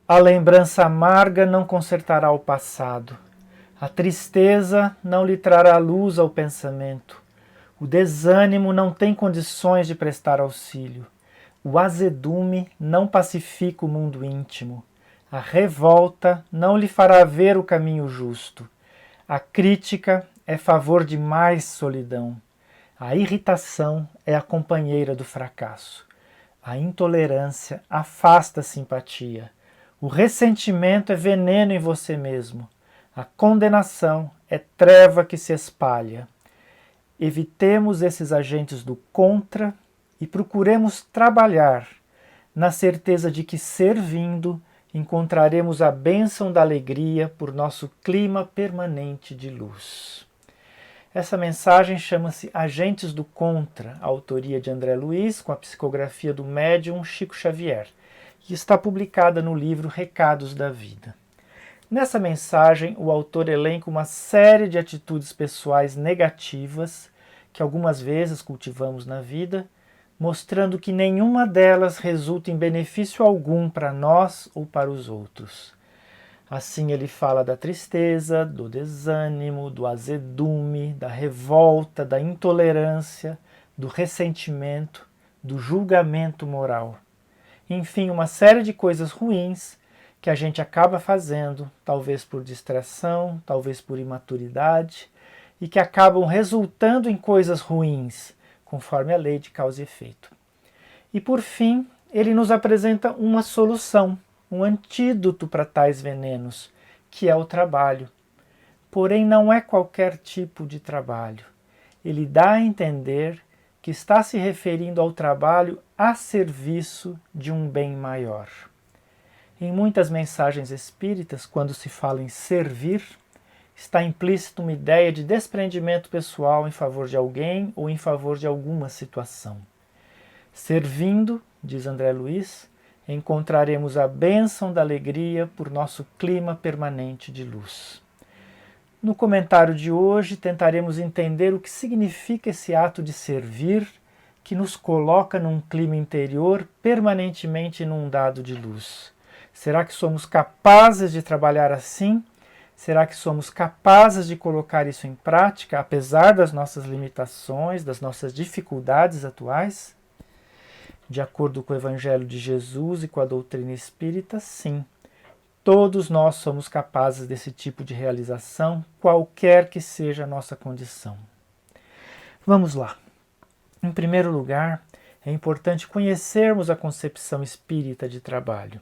A lembrança amarga não consertará o passado. A tristeza não lhe trará luz ao pensamento. O desânimo não tem condições de prestar auxílio. O azedume não pacifica o mundo íntimo. A revolta não lhe fará ver o caminho justo. A crítica é favor de mais solidão. A irritação é a companheira do fracasso. A intolerância afasta a simpatia. O ressentimento é veneno em você mesmo. A condenação é treva que se espalha. Evitemos esses agentes do contra e procuremos trabalhar na certeza de que, servindo, encontraremos a bênção da alegria por nosso clima permanente de luz. Essa mensagem chama-se Agentes do Contra, a autoria de André Luiz, com a psicografia do médium Chico Xavier, e está publicada no livro Recados da Vida. Nessa mensagem, o autor elenca uma série de atitudes pessoais negativas que algumas vezes cultivamos na vida, mostrando que nenhuma delas resulta em benefício algum para nós ou para os outros. Assim ele fala da tristeza, do desânimo, do azedume, da revolta, da intolerância, do ressentimento, do julgamento moral. Enfim, uma série de coisas ruins que a gente acaba fazendo, talvez por distração, talvez por imaturidade, e que acabam resultando em coisas ruins, conforme a lei de causa e efeito. E por fim, ele nos apresenta uma solução, um antídoto para tais venenos, que é o trabalho. Porém, não é qualquer tipo de trabalho. Ele dá a entender que está se referindo ao trabalho a serviço de um bem maior. Em muitas mensagens espíritas, quando se fala em servir, está implícito uma ideia de desprendimento pessoal em favor de alguém ou em favor de alguma situação. Servindo, diz André Luiz, encontraremos a bênção da alegria por nosso clima permanente de luz. No comentário de hoje, tentaremos entender o que significa esse ato de servir, que nos coloca num clima interior permanentemente inundado de luz. Será que somos capazes de trabalhar assim? Será que somos capazes de colocar isso em prática, apesar das nossas limitações, das nossas dificuldades atuais? De acordo com o Evangelho de Jesus e com a doutrina espírita, sim. Todos nós somos capazes desse tipo de realização, qualquer que seja a nossa condição. Vamos lá. Em primeiro lugar, é importante conhecermos a concepção espírita de trabalho.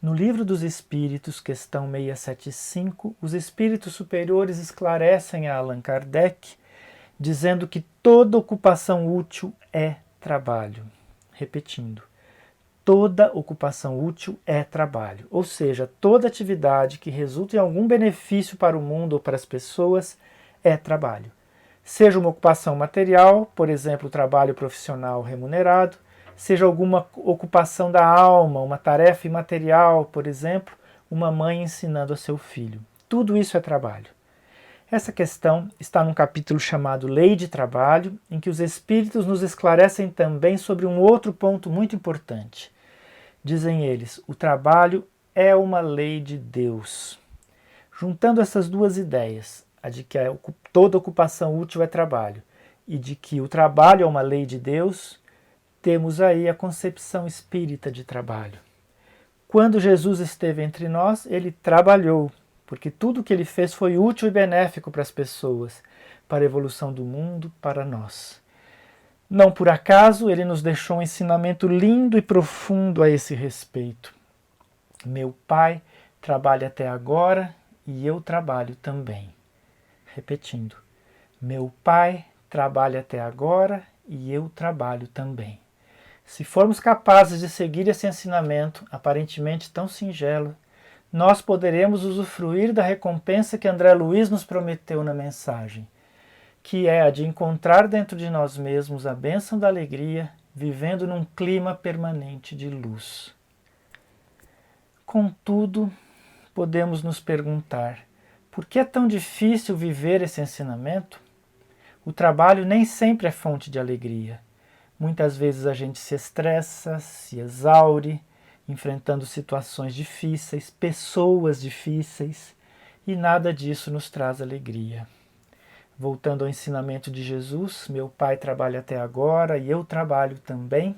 No Livro dos Espíritos, questão 675, os espíritos superiores esclarecem a Allan Kardec, dizendo que toda ocupação útil é trabalho. Repetindo, toda ocupação útil é trabalho, ou seja, toda atividade que resulta em algum benefício para o mundo ou para as pessoas é trabalho. Seja uma ocupação material, por exemplo, trabalho profissional remunerado, seja alguma ocupação da alma, uma tarefa imaterial, por exemplo, uma mãe ensinando a seu filho. Tudo isso é trabalho. Essa questão está num capítulo chamado Lei de Trabalho, em que os espíritos nos esclarecem também sobre um outro ponto muito importante. Dizem eles, o trabalho é uma lei de Deus. Juntando essas duas ideias, a de que toda ocupação útil é trabalho e de que o trabalho é uma lei de Deus, temos aí a concepção espírita de trabalho. Quando Jesus esteve entre nós, ele trabalhou, porque tudo o que ele fez foi útil e benéfico para as pessoas, para a evolução do mundo, para nós. Não por acaso, ele nos deixou um ensinamento lindo e profundo a esse respeito. Meu Pai trabalha até agora e eu trabalho também. Repetindo, meu Pai trabalha até agora e eu trabalho também. Se formos capazes de seguir esse ensinamento, aparentemente tão singelo, nós poderemos usufruir da recompensa que André Luiz nos prometeu na mensagem, que é a de encontrar dentro de nós mesmos a bênção da alegria, vivendo num clima permanente de luz. Contudo, podemos nos perguntar, por que é tão difícil viver esse ensinamento? O trabalho nem sempre é fonte de alegria. Muitas vezes a gente se estressa, se exaure, enfrentando situações difíceis, pessoas difíceis, e nada disso nos traz alegria. Voltando ao ensinamento de Jesus, meu Pai trabalha até agora e eu trabalho também.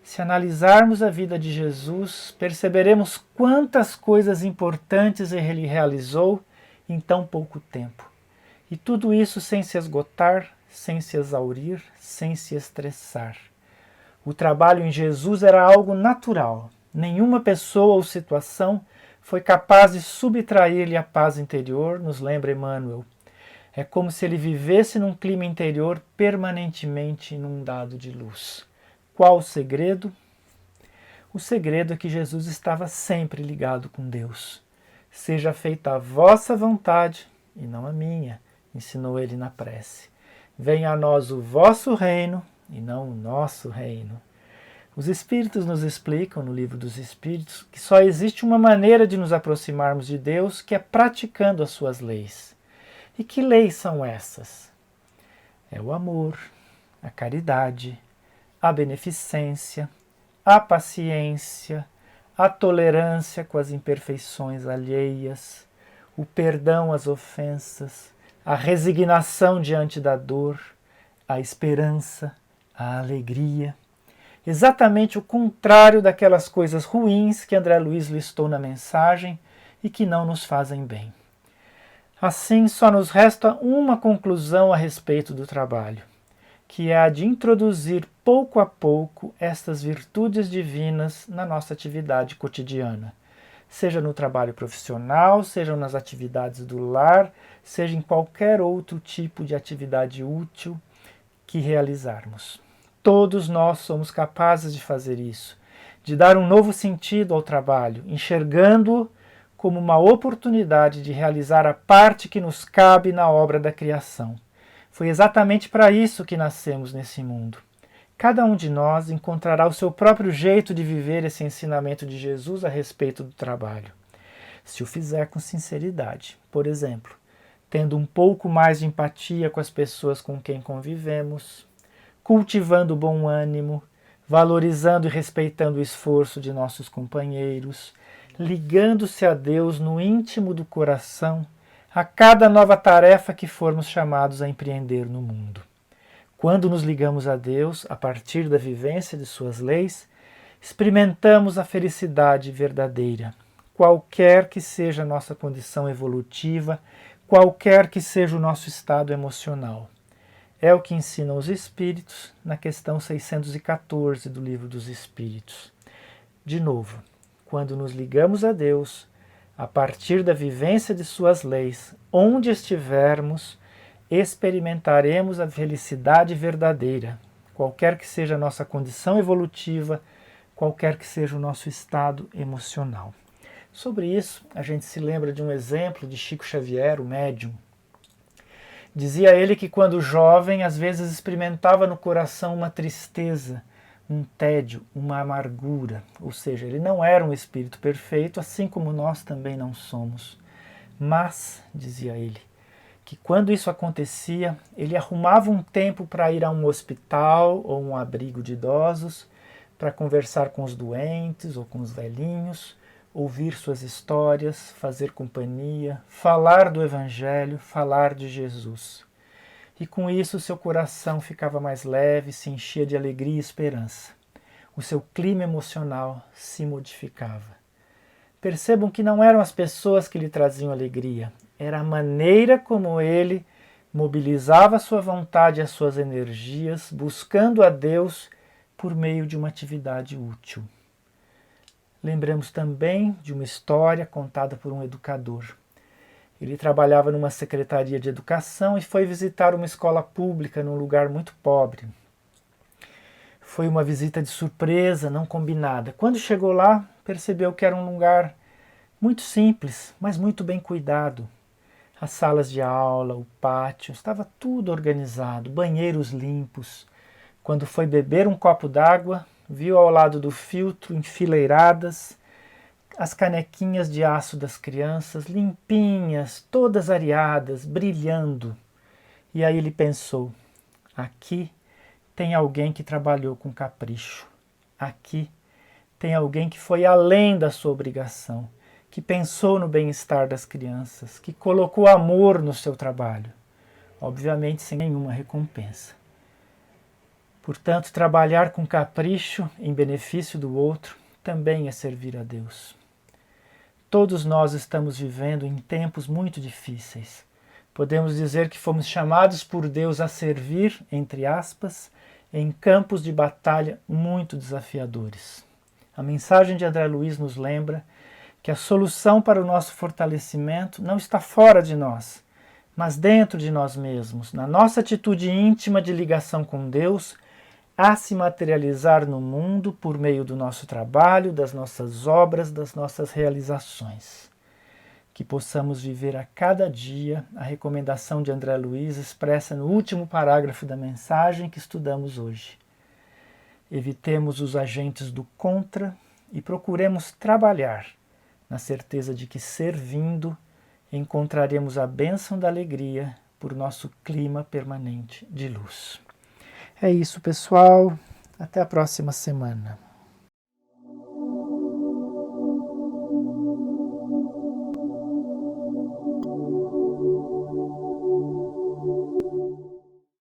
Se analisarmos a vida de Jesus, perceberemos quantas coisas importantes ele realizou em tão pouco tempo. E tudo isso sem se esgotar, sem se exaurir, sem se estressar. O trabalho em Jesus era algo natural. Nenhuma pessoa ou situação foi capaz de subtrair-lhe a paz interior, nos lembra Emmanuel. É como se ele vivesse num clima interior permanentemente inundado de luz. Qual o segredo? O segredo é que Jesus estava sempre ligado com Deus. Seja feita a vossa vontade e não a minha, ensinou ele na prece. Venha a nós o vosso reino e não o nosso reino. Os Espíritos nos explicam, no Livro dos Espíritos, que só existe uma maneira de nos aproximarmos de Deus, que é praticando as suas leis. E que leis são essas? É o amor, a caridade, a beneficência, a paciência, a tolerância com as imperfeições alheias, o perdão às ofensas, a resignação diante da dor, a esperança, a alegria. Exatamente o contrário daquelas coisas ruins que André Luiz listou na mensagem e que não nos fazem bem. Assim, só nos resta uma conclusão a respeito do trabalho, que é a de introduzir pouco a pouco estas virtudes divinas na nossa atividade cotidiana, seja no trabalho profissional, seja nas atividades do lar, seja em qualquer outro tipo de atividade útil que realizarmos. Todos nós somos capazes de fazer isso, de dar um novo sentido ao trabalho, enxergando-o como uma oportunidade de realizar a parte que nos cabe na obra da criação. Foi exatamente para isso que nascemos nesse mundo. Cada um de nós encontrará o seu próprio jeito de viver esse ensinamento de Jesus a respeito do trabalho. Se o fizer com sinceridade, por exemplo, tendo um pouco mais de empatia com as pessoas com quem convivemos, cultivando o bom ânimo, valorizando e respeitando o esforço de nossos companheiros, ligando-se a Deus no íntimo do coração a cada nova tarefa que formos chamados a empreender no mundo. Quando nos ligamos a Deus, a partir da vivência de suas leis, experimentamos a felicidade verdadeira, qualquer que seja a nossa condição evolutiva, qualquer que seja o nosso estado emocional. É o que ensinam os Espíritos na questão 614 do Livro dos Espíritos. De novo, quando nos ligamos a Deus, a partir da vivência de suas leis, onde estivermos, experimentaremos a felicidade verdadeira, qualquer que seja a nossa condição evolutiva, qualquer que seja o nosso estado emocional. Sobre isso, a gente se lembra de um exemplo de Chico Xavier, o médium. Dizia ele que quando jovem, às vezes experimentava no coração uma tristeza, um tédio, uma amargura. Ou seja, ele não era um espírito perfeito, assim como nós também não somos. Mas, dizia ele, que quando isso acontecia, ele arrumava um tempo para ir a um hospital ou um abrigo de idosos, para conversar com os doentes ou com os velhinhos, ouvir suas histórias, fazer companhia, falar do Evangelho, falar de Jesus. E com isso seu coração ficava mais leve, se enchia de alegria e esperança. O seu clima emocional se modificava. Percebam que não eram as pessoas que lhe traziam alegria, era a maneira como ele mobilizava a sua vontade e as suas energias, buscando a Deus por meio de uma atividade útil. Lembramos também de uma história contada por um educador. Ele trabalhava numa secretaria de educação e foi visitar uma escola pública num lugar muito pobre. Foi uma visita de surpresa, não combinada. Quando chegou lá, percebeu que era um lugar muito simples, mas muito bem cuidado. As salas de aula, o pátio, estava tudo organizado, banheiros limpos. Quando foi beber um copo d'água, viu ao lado do filtro, enfileiradas, as canequinhas de aço das crianças, limpinhas, todas areadas, brilhando. E aí ele pensou, aqui tem alguém que trabalhou com capricho. Aqui tem alguém que foi além da sua obrigação, que pensou no bem-estar das crianças, que colocou amor no seu trabalho, obviamente sem nenhuma recompensa. Portanto, trabalhar com capricho em benefício do outro também é servir a Deus. Todos nós estamos vivendo em tempos muito difíceis. Podemos dizer que fomos chamados por Deus a servir, entre aspas, em campos de batalha muito desafiadores. A mensagem de André Luiz nos lembra que a solução para o nosso fortalecimento não está fora de nós, mas dentro de nós mesmos, na nossa atitude íntima de ligação com Deus, a se materializar no mundo por meio do nosso trabalho, das nossas obras, das nossas realizações. Que possamos viver a cada dia a recomendação de André Luiz expressa no último parágrafo da mensagem que estudamos hoje. Evitemos os agentes do contra e procuremos trabalhar, na certeza de que, servindo, encontraremos a bênção da alegria por nosso clima permanente de luz. É isso, pessoal. Até a próxima semana.